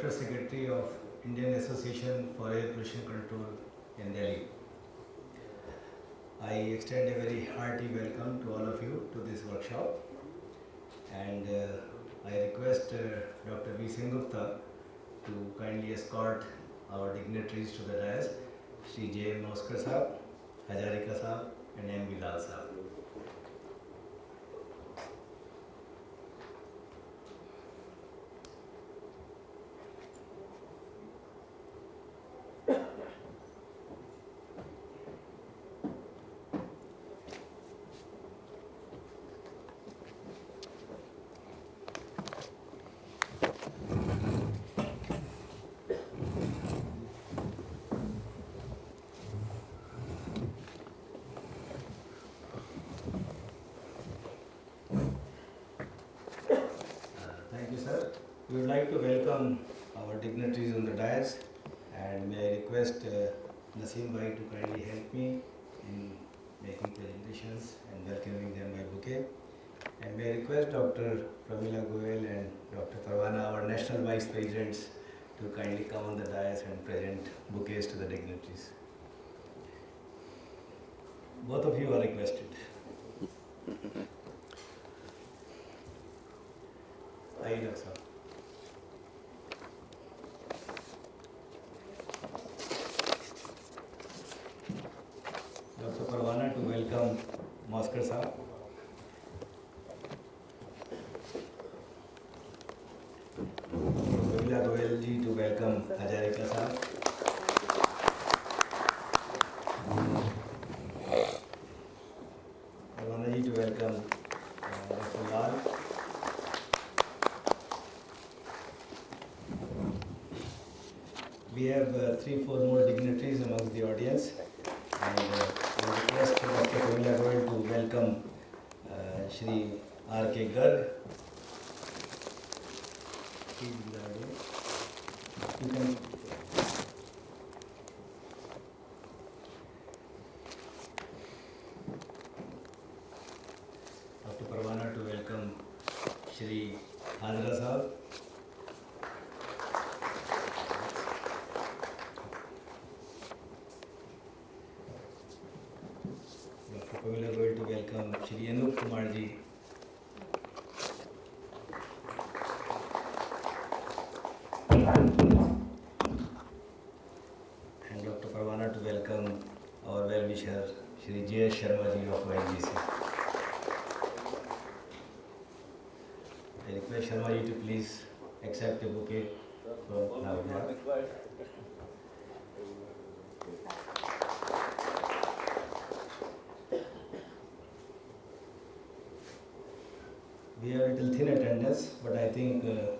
Chapter Secretary of Indian Association for Air Pollution Control in Delhi. I extend a very hearty welcome to all of you to this workshop, and I request Dr. V. Sengupta to kindly escort our dignitaries to the dais, Shri J. M. Moskar Sahab, Hajarika Sahab and M. Bilal Sahab. Thank you, sir. We would like to welcome our dignitaries on the dais, and may I request Naseem Bhai to kindly help me in making presentations and welcoming them by bouquet. And may I request Dr. Pramila Goel and Dr. Parwana, our national vice presidents, to kindly come on the dais and present bouquets to the dignitaries. Both of you are requested. Aye, Dr. Dr. Parwana to welcome Moskar Sahab. Pramila Goel ji to welcome Hajarika Sahab. Parwana ji to welcome Dr. Lal. We have 3-4 more dignitaries amongst the audience, and we request Dr. Pramila Goel to welcome Shri R.K. Garg. You can Dr. Parwana to welcome Shri Hajra Sahab. We are going to welcome Shri Anup Kumar ji. And Dr. Parwana to welcome our well-wisher Shri J. Sharma ji of ONGC. I request Sharma ji to please accept a bouquet from Navya. We have a little thin attendance, but I think the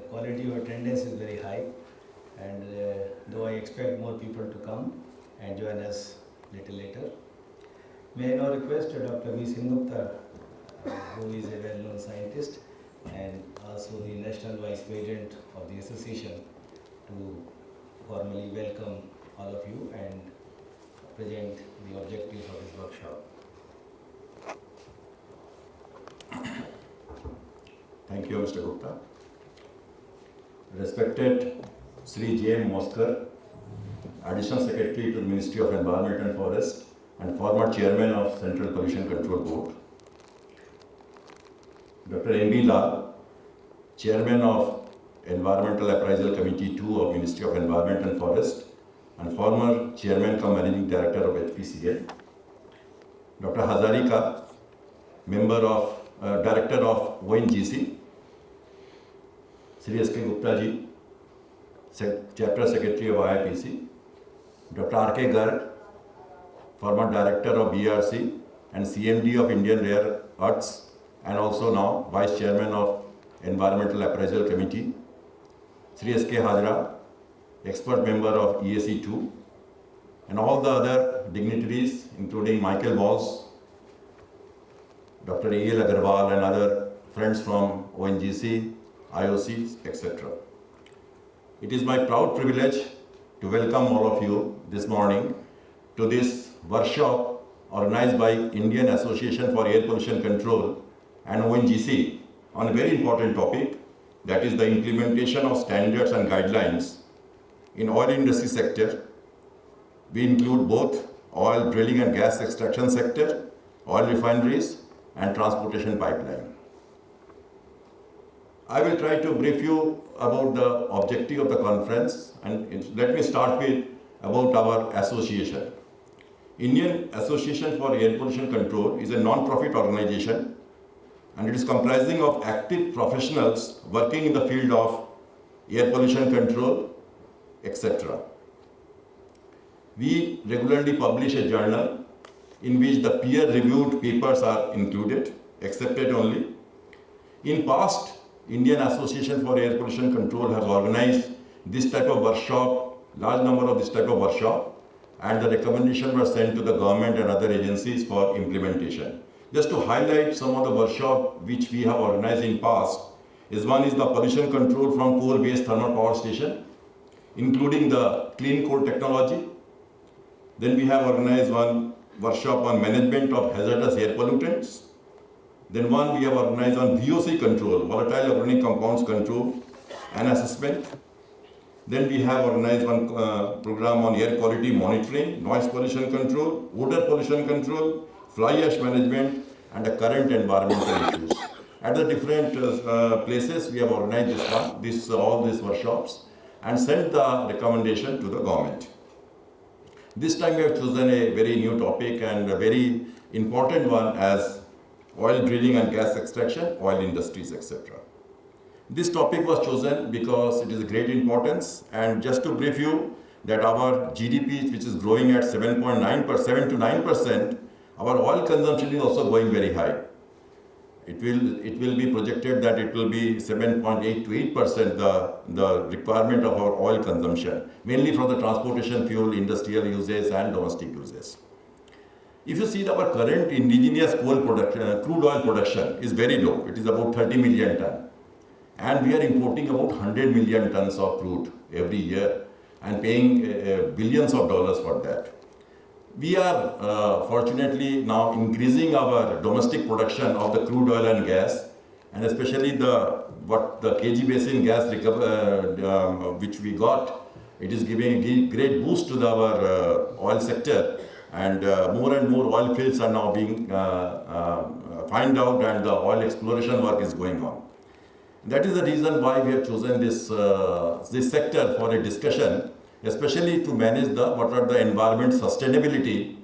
quality of attendance is very high, and though I expect more people to come and join us little later. May I now request Dr. V. Sengupta, who is a well-known scientist and also the National Vice President of the Association, to formally welcome all of you and present the objectives of this workshop. Thank you, Mr. Gupta. Respected Sri J. M. Moskar, Additional Secretary to the Ministry of Environment and Forest and former Chairman of Central Pollution Control Board. Dr. M. B. Lal, Chairman of Environmental Appraisal Committee 2 of Ministry of Environment and Forest and former Chairman cum Managing Director of HPCL. Dr. Hazarika, Director of ONGC. Shri S.K. Gupta ji, Chapter Secretary of IIPC. Dr. R.K. Garg, former Director of BRC and CMD of Indian Rare Earths, and also now Vice Chairman of Environmental Appraisal Committee. Shri S.K. Hajra, Expert Member of EAC2, and all the other dignitaries, including Michael Walls, Dr. A.L. Agarwal, and other friends from ONGC, IOCs, etc. It is my proud privilege to welcome all of you this morning to this workshop organized by Indian Association for Air Pollution Control and ONGC on a very important topic, that is the implementation of standards and guidelines in oil industry sector. We include both oil drilling and gas extraction sector, oil refineries, and transportation pipeline. I will try to brief you about the objective of the conference, and let me start with about our association. Indian Association for Air Pollution Control is a non-profit organization, and it is comprising of active professionals working in the field of air pollution control, etc. We regularly publish a journal in which the peer-reviewed papers are included, accepted only. In past, Indian Association for Air Pollution Control has organized this type of workshop, large number of this type of workshop, and the recommendations were sent to the government and other agencies for implementation. Just to highlight some of the workshops which we have organized in past, one is the pollution control from coal-based thermal power station, including the clean coal technology. Then we have organized one workshop on management of hazardous air pollutants. Then one we have organized on VOC control, volatile organic compounds control and assessment. Then we have organized one program on air quality monitoring, noise pollution control, odor pollution control, fly ash management, and the current environmental issues. At the different places, we have organized all these workshops and sent the recommendation to the government. This time we have chosen a very new topic and a very important one as oil drilling and gas extraction, oil industries, etc. This topic was chosen because it is of great importance, and just to brief you that our GDP, which is growing at 7.9% to 9%, our oil consumption is also going very high. It will be projected that it will be 7.8 to 8% the requirement of our oil consumption, mainly from the transportation fuel, industrial uses and domestic uses. If you see our current indigenous coal production, crude oil production is very low. It is about 30 million tons. And we are importing about 100 million tons of crude every year and paying billions of dollars for that. We are fortunately now increasing our domestic production of the crude oil and gas, and especially the KG basin gas which we got. It is giving a great boost to our oil sector, and more oil fields are now being found out, and the oil exploration work is going on. That is the reason why we have chosen this sector for a discussion, especially to manage what are the environment sustainability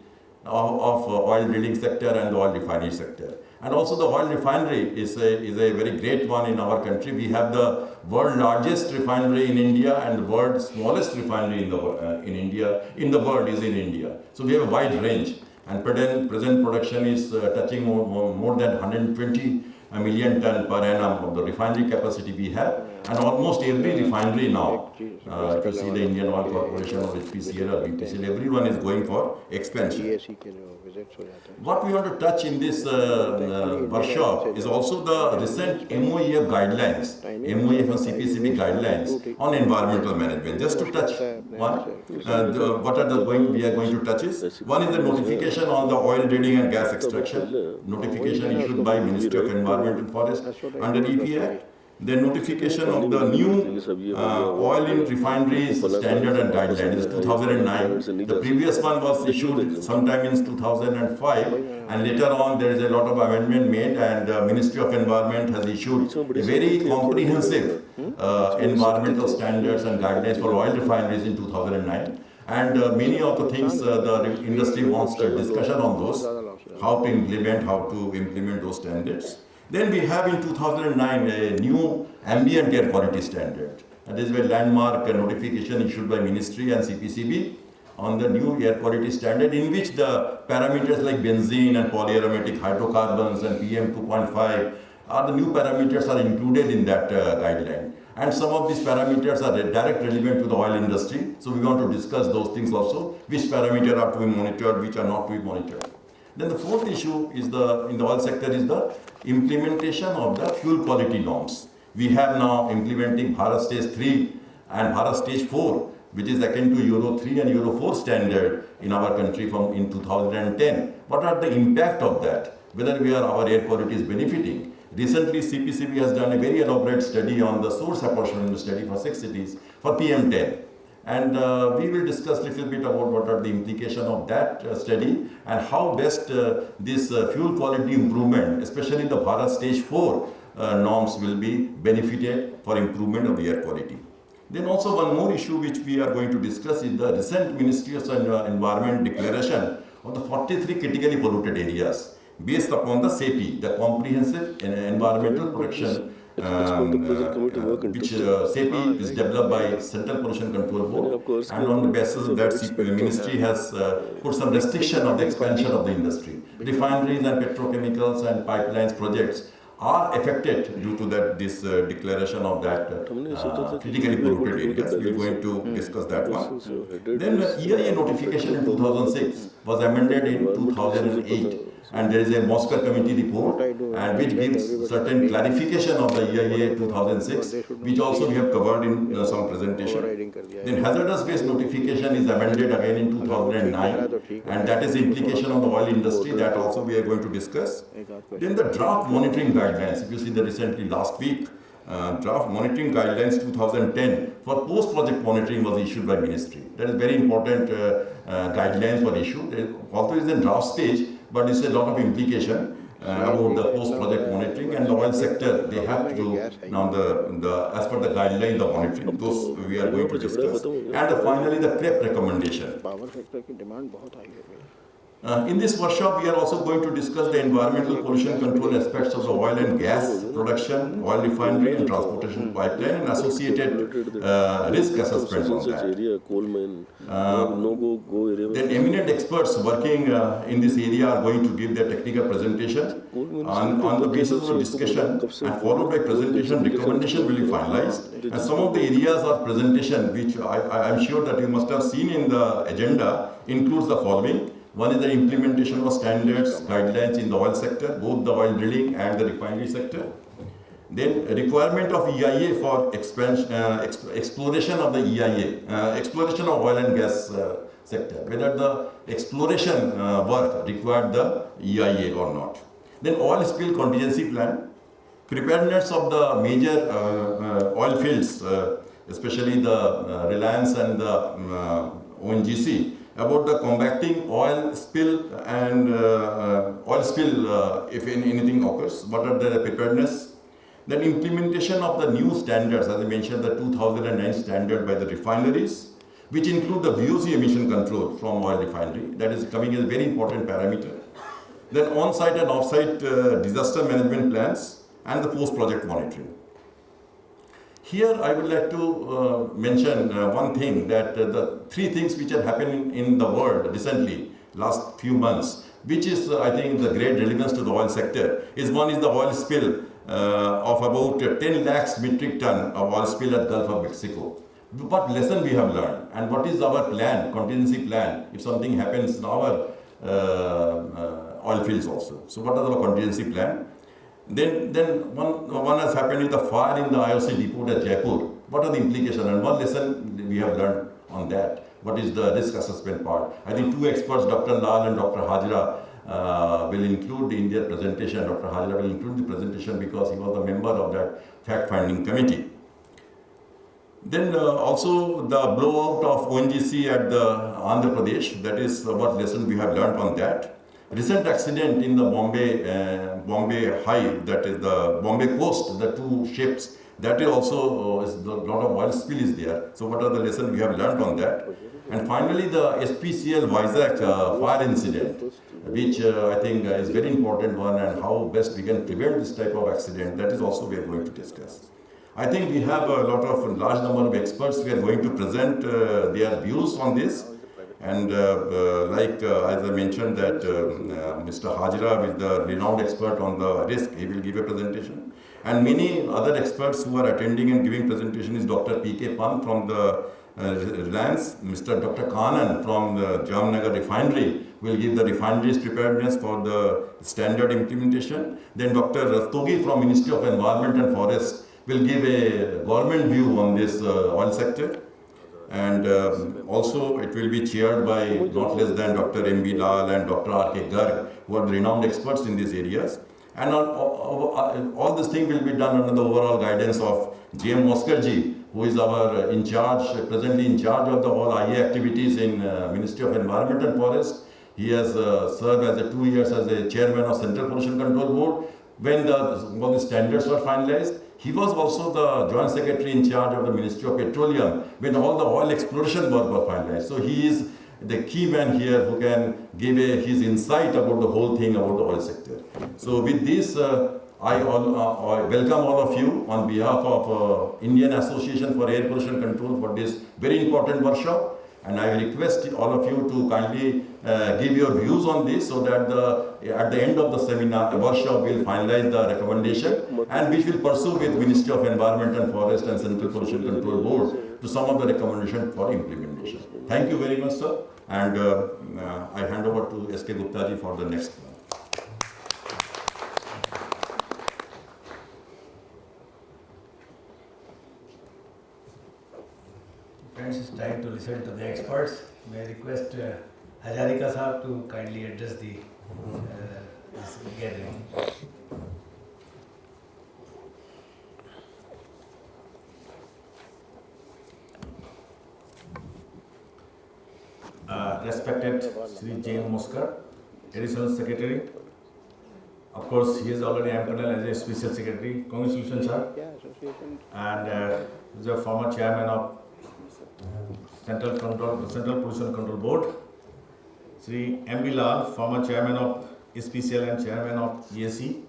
of oil drilling sector and the oil refinery sector. And also the oil refinery is a very great one in our country. We have the world's largest refinery in India, and the world's smallest refinery in the world is in India. So we have a wide range, and present production is touching more than 120 million ton per annum of the refinery capacity we have, and almost every refinery now, if you see the Indian Oil Corporation or HPCL or BPCL, everyone is going for expansion. What we want to touch in this workshop is also the recent MOEF guidelines, MOEF and CPCB guidelines on environmental management. Just to touch one, what are we are going to touch is, one is the notification on the oil drilling and gas extraction, notification issued by Ministry of Environment and Forest under EPA. The notification of the new oil in refineries standard and guidelines is 2009. The previous one was issued sometime in 2005, and later on there is a lot of amendment made, and the Ministry of Environment has issued a very comprehensive environmental standards and guidelines for oil refineries in 2009. And many of the things the industry wants a discussion on those, how to implement those standards. Then we have in 2009 a new ambient air quality standard. That is a landmark notification issued by Ministry and CPCB on the new air quality standard, in which the parameters like benzene and polyaromatic hydrocarbons and PM 2.5 are the new parameters are included in that guideline. And some of these parameters are direct relevant to the oil industry. So we want to discuss those things also, which parameters are to be monitored, which are not to be monitored. Then the fourth issue is in the oil sector is the implementation of the fuel quality norms. We have now implementing Bharat Stage 3 and Bharat Stage 4, which is akin to Euro 3 and Euro 4 standard in our country in 2010. What are the impact of that? Whether our air quality is benefiting? Recently, CPCB has done a very elaborate study on the source apportionment study for 6 cities for PM10. And we will discuss a little bit about what are the implications of that study and how best this fuel quality improvement, especially the Bharat Stage 4 norms, will be benefited for improvement of the air quality. Then also one more issue which we are going to discuss is the recent Ministry of Environment declaration of the 43 critically polluted areas based upon the CEPI, the Comprehensive Environmental Protection, which CEPI is developed by Central Pollution Control Board, and on the basis of that, the Ministry has put some restriction on the expansion of the industry. Refineries and petrochemicals and pipelines projects are affected due to that this declaration of that critically polluted areas. We are going to discuss that one. Then EIA notification in 2006 was amended in 2008, and there is a Moscow committee report and which gives certain clarification of the EIA 2006, which also we have covered in some presentation. Then hazardous waste notification is amended again in 2009, and that is the implication on the oil industry, that also we are going to discuss. Then the draft monitoring guidelines, if you see the recently last week, draft monitoring guidelines 2010 for post-project monitoring was issued by Ministry. That is very important guidelines were issued. Although it is in draft stage, but it's a lot of implication about the post-project monitoring, and the oil sector, they have to do now as per the guideline, the monitoring, those we are going to discuss. And finally, the PREP recommendation. In this workshop, we are also going to discuss the environmental pollution control aspects of the oil and gas production, oil refinery and transportation pipeline, and associated risk assessments on that. Then eminent experts working in this area are going to give their technical presentation. On the basis of discussion and followed by presentation, recommendation will be finalized. And some of the areas of presentation which I am sure that you must have seen in the agenda includes the following. One is the implementation of standards, guidelines in the oil sector, both the oil drilling and the refinery sector. Then requirement of EIA for exploration of the EIA, exploration of oil and gas sector, whether the exploration work required the EIA or not. Then oil spill contingency plan, preparedness of the major oil fields, especially the Reliance and the ONGC, about the combating oil spill and if anything occurs, what are the preparedness. Then implementation of the new standards, as I mentioned, the 2009 standard by the refineries, which include the VOC emission control from oil refinery. That is coming as a very important parameter. Then on-site and off-site disaster management plans and the post-project monitoring. Here I would like to mention one thing, that the three things which are happening in the world recently, last few months, which is I think the great relevance to the oil sector, is one is the oil spill of about 10 lakhs metric ton of oil spill at Gulf of Mexico. What lesson we have learned, and what is our plan, contingency plan, if something happens in our oil fields also. So what are the contingency plan? Then one has happened with the fire in the IOC depot at Jaipur. What are the implications, and one lesson we have learned on that? What is the risk assessment part? I think two experts, Dr. Lal and Dr. Hajra, will include in their presentation. Dr. Hajra will include the presentation because he was a member of that fact-finding committee. Then also the blowout of ONGC at the Andhra Pradesh, that is what lesson we have learned on that. Recent accident in the Bombay High, that is the Bombay coast, the two ships, that is also a lot of oil spill is there. So what are the lessons we have learned on that? And finally the SPCL Vizag fire incident, which I think is very important one, and how best we can prevent this type of accident, that is also we are going to discuss. I think we have a large number of experts who are going to present their views on this. And as I mentioned that Mr. Hajra is the renowned expert on the risk, he will give a presentation. And many other experts who are attending and giving presentation is Dr. P.K. Pant from the Reliance, Mr. Dr. Kanan from the Jamnagar refinery will give the refineries preparedness for the standard implementation. Then Dr. Rastogi from Ministry of Environment and Forest will give a government view on this oil sector. And also it will be chaired by not less than Dr. M.B. Lal and Dr. R.K. Garg, who are renowned experts in these areas. And all this thing will be done under the overall guidance of J.M. Moskarji, who is our presently in charge of the all IA activities in Ministry of Environment and Forest. He has served as 2 years as a chairman of Central Pollution Control Board. When all the standards were finalized, he was also the joint secretary in charge of the Ministry of Petroleum when all the oil exploration work were finalized. So he is the key man here who can give his insight about the whole thing about the oil sector. So with this, I welcome all of you on behalf of Indian Association for Air Pollution Control for this very important workshop. And I request all of you to kindly give your views on this so that at the end of the seminar, workshop will finalize the recommendation and which will pursue with Ministry of Environment and Forest and Central Pollution Control Board to some of the recommendations for implementation. Thank you very much, sir. And I hand over to S.K. Gupta ji for the next one. Friends, it's time to listen to the experts. May I request Hajarika Sahab to kindly address this gathering. Respected Sri J.M. Moskar, Additional Secretary. Of course, he is already empaneled as a Special Secretary. Congratulations, sir. And he is a former chairman of Central Pollution Control Board. Sri M.B. Lal, former chairman of SPCL and chairman of ESC.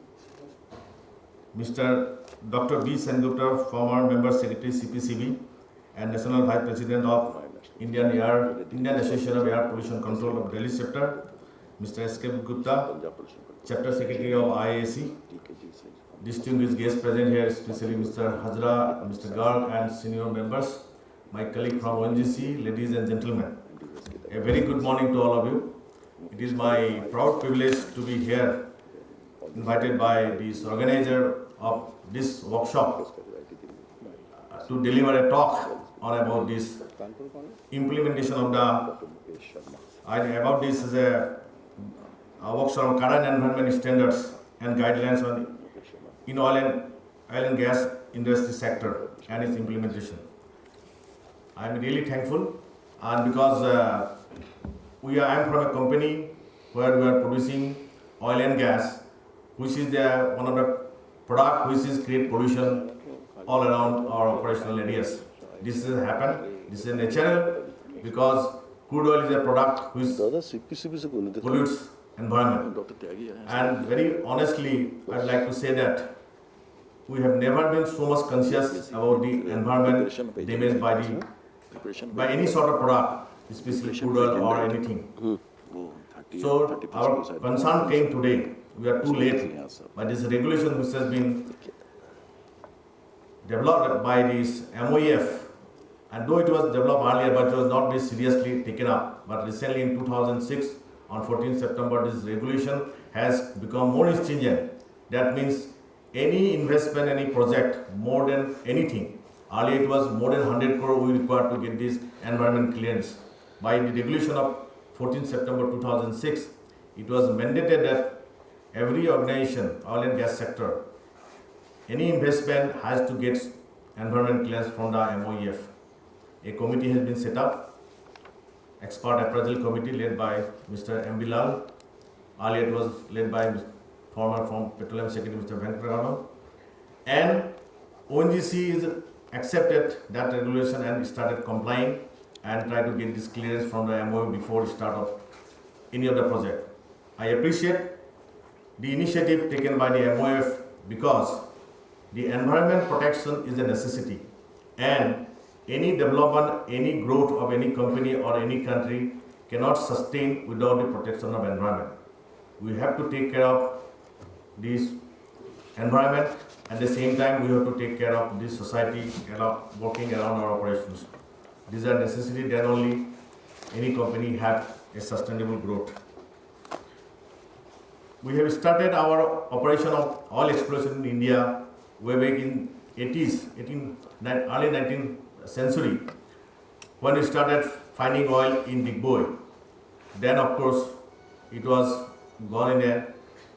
Mr. Dr. B. Sengupta, former member secretary CPCB and national vice president of Indian Association of Air Pollution Control of Delhi chapter. Mr. S.K. Gupta, chapter secretary of IAC. Distinguished guests present here, especially Mr. Hajra, Mr. Garg and senior members. My colleague from ONGC, ladies and gentlemen, a very good morning to all of you. It is my proud privilege to be here, invited by this organizer of this workshop to deliver a talk on about this implementation of about this is a workshop on current environment standards and guidelines on in oil and gas industry sector and its implementation. I am really thankful, and because I am from a company where we are producing oil and gas, which is one of the product which is create pollution all around our operational areas. This has happened. This is natural because crude oil is a product which pollutes environment. And very honestly, I'd like to say that we have never been so much conscious about the environment damaged by any sort of product, especially crude oil or anything. So our concern came today. We are too late. But this regulation which has been developed by this MOEF, and though it was developed earlier, but it was not very seriously taken up. But recently in 2006, on 14 September, this regulation has become more stringent. That means any investment, any project, more than anything. Earlier it was more than 100 crore we required to get this environment clearance. By the regulation of 14 September 2006, it was mandated that every organization, oil and gas sector, any investment has to get environment clearance from the MOEF. A committee has been set up, expert appraisal committee led by Mr. M. Bilal. Earlier it was led by former Petroleum Secretary Mr. Venkatraman. And ONGC is accepted that regulation and started complying and tried to get this clearance from the MOEF before the start of any other project. I appreciate the initiative taken by the MOEF because the environment protection is a necessity, and any development, any growth of any company or any country cannot sustain without the protection of environment. We have to take care of this environment. At the same time, we have to take care of this society working around our operations. These are necessary, then only any company have a sustainable growth. We have started our operation of oil exploration in India way back in early 19th century, when we started finding oil in Digboy. Then of course it was gone in a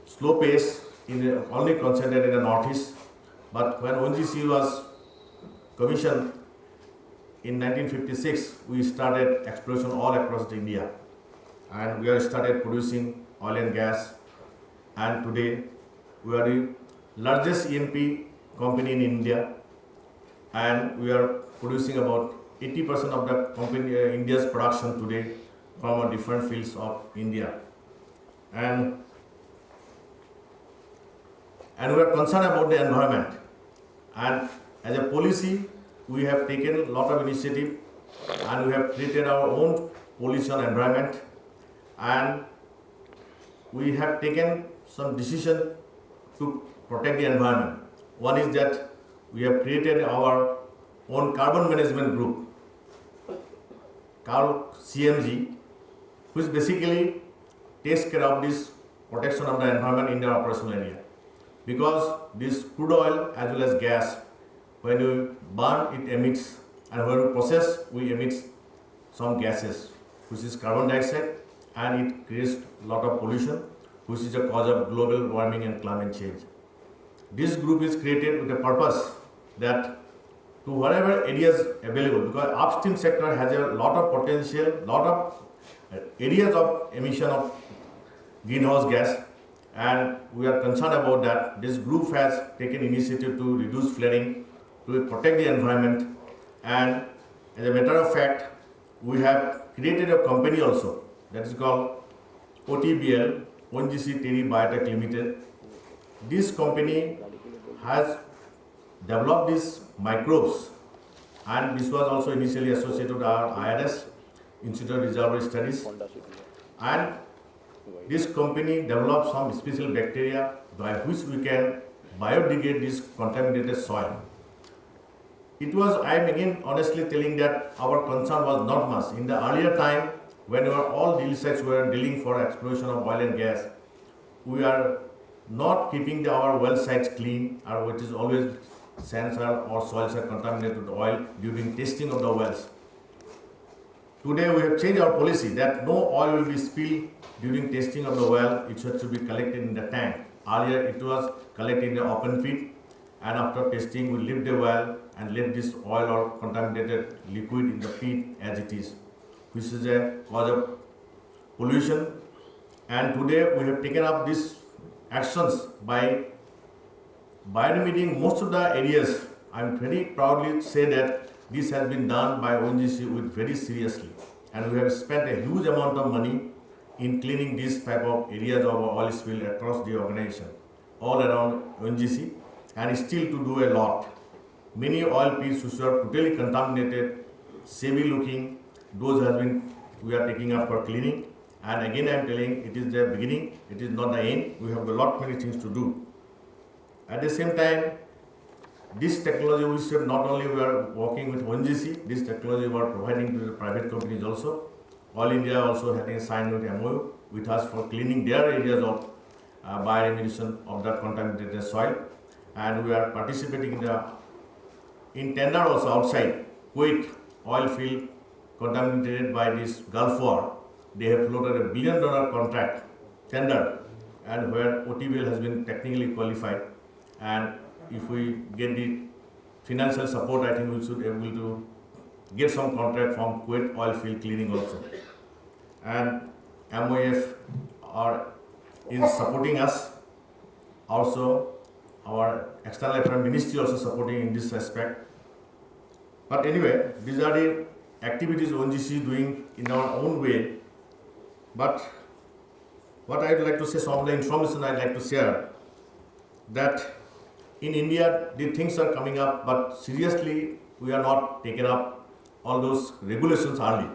slow pace, only concentrated in the northeast. But when ONGC was commissioned in 1956, we started exploration all across India, and we have started producing oil and gas. And today, we are the largest E&P company in India, and we are producing about 80% of the company India's production today from different fields of India. And we are concerned about the environment. And as a policy, we have taken a lot of initiative, and we have created our own pollution environment, and we have taken some decision to protect the environment. One is that we have created our own carbon management group called CMG, which basically takes care of this protection of the environment in the operational area. Because this crude oil as well as gas, when you burn, it emits, and when we process, we emit some gases, which is carbon dioxide, and it creates a lot of pollution, which is a cause of global warming and climate change. This group is created with a purpose that to whatever areas available, because upstream sector has a lot of potential, lot of areas of emission of greenhouse gas, and we are concerned about that. This group has taken initiative to reduce flaring, to protect the environment, and as a matter of fact, we have created a company also that is called OTBL, ONGC Terry Biotech Limited. This company has developed these microbes, and this was also initially associated with our IRS, Institute of Reservoir Studies, and this company developed some special bacteria by which we can biodegrade this contaminated soil. It was, I am again honestly telling that our concern was not much. In the earlier time, when all drill sites were drilling for exploration of oil and gas, we are not keeping our well sites clean, or which is always sands or soils are contaminated with oil during testing of the wells. Today we have changed our policy that no oil will be spilled during testing of the well. It should be collected in the tank. Earlier it was collected in the open pit, and after testing we lift the well and let this oil or contaminated liquid in the pit as it is, which is a cause of pollution. And today we have taken up these actions by bioremediating most of the areas. I am very proudly say that this has been done by ONGC with very seriously, and we have spent a huge amount of money in cleaning these type of areas of oil spill across the organization, all around ONGC, and still to do a lot. Many oil pits which are totally contaminated, shabby looking, those we are taking up for cleaning. And again I am telling, it is the beginning, it is not the end. We have a lot many things to do. At the same time, this technology not only we are working with ONGC, this technology we are providing to the private companies also. All India also having signed with MOU with us for cleaning their areas of bioremediation of that contaminated soil. And we are participating in tender also outside. Kuwait oil field contaminated by this Gulf War. They have floated $1 billion contract tender, and where OTBL has been technically qualified. And if we get the financial support, I think we should be able to get some contract from Kuwait oil field cleaning also. And MOF is supporting us. Also, our external affairs ministry also supporting in this aspect. But anyway, these are the activities ONGC is doing in our own way. But what I would like to say, some of the information I would like to share, that in India the things are coming up, but seriously we are not taken up all those regulations early.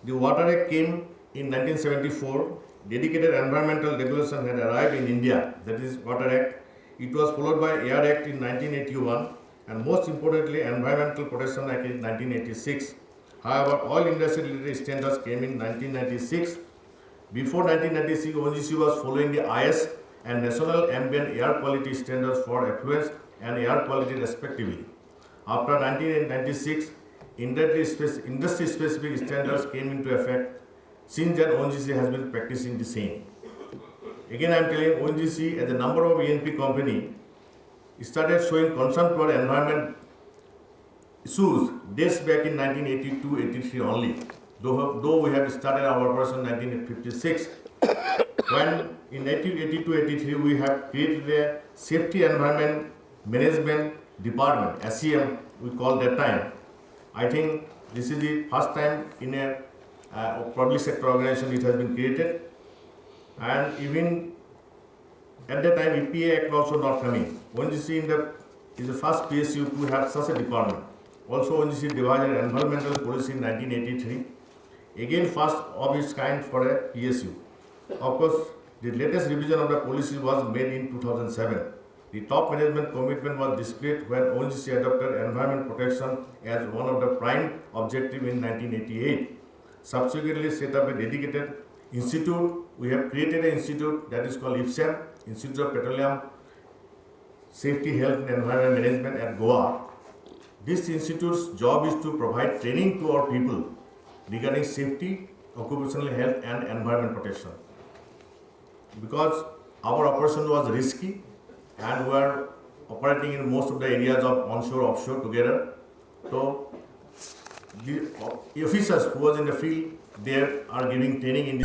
The Water Act came in 1974. Dedicated environmental regulation had arrived in India, that is Water Act. It was followed by Air Act in 1981, and most importantly Environmental Protection Act in 1986. However, all industry related standards came in 1996. Before 1996, ONGC was following the IS and National Ambient Air Quality Standards for effluents and air quality respectively. After 1996, industry-specific standards came into effect. Since then, ONGC has been practicing the same. Again, I am telling ONGC as a number of ENP company started showing concern toward environment issues dates back in 1982-83 only. Though we have started our operation in 1956, when in 1982-83 we have created a Safety Environment Management Department, SEM we call that time. I think this is the first time in a public sector organization it has been created, and even at that time EPA Act also not coming. ONGC is the first PSU to have such a department. Also ONGC devised an environmental policy in 1983, again first of its kind for a PSU. Of course, the latest revision of the policy was made in 2007. The top management commitment was displayed when ONGC adopted environment protection as one of the prime objectives in 1988. Subsequently set up a dedicated institute. We have created an institute that is called IPSEM, Institute of Petroleum Safety, Health and Environment Management at Goa. This institute's job is to provide training to our people regarding safety, occupational health and environment protection. Because our operation was risky and we were operating in most of the areas of onshore, offshore together. So the officers who was in the field, they are giving training in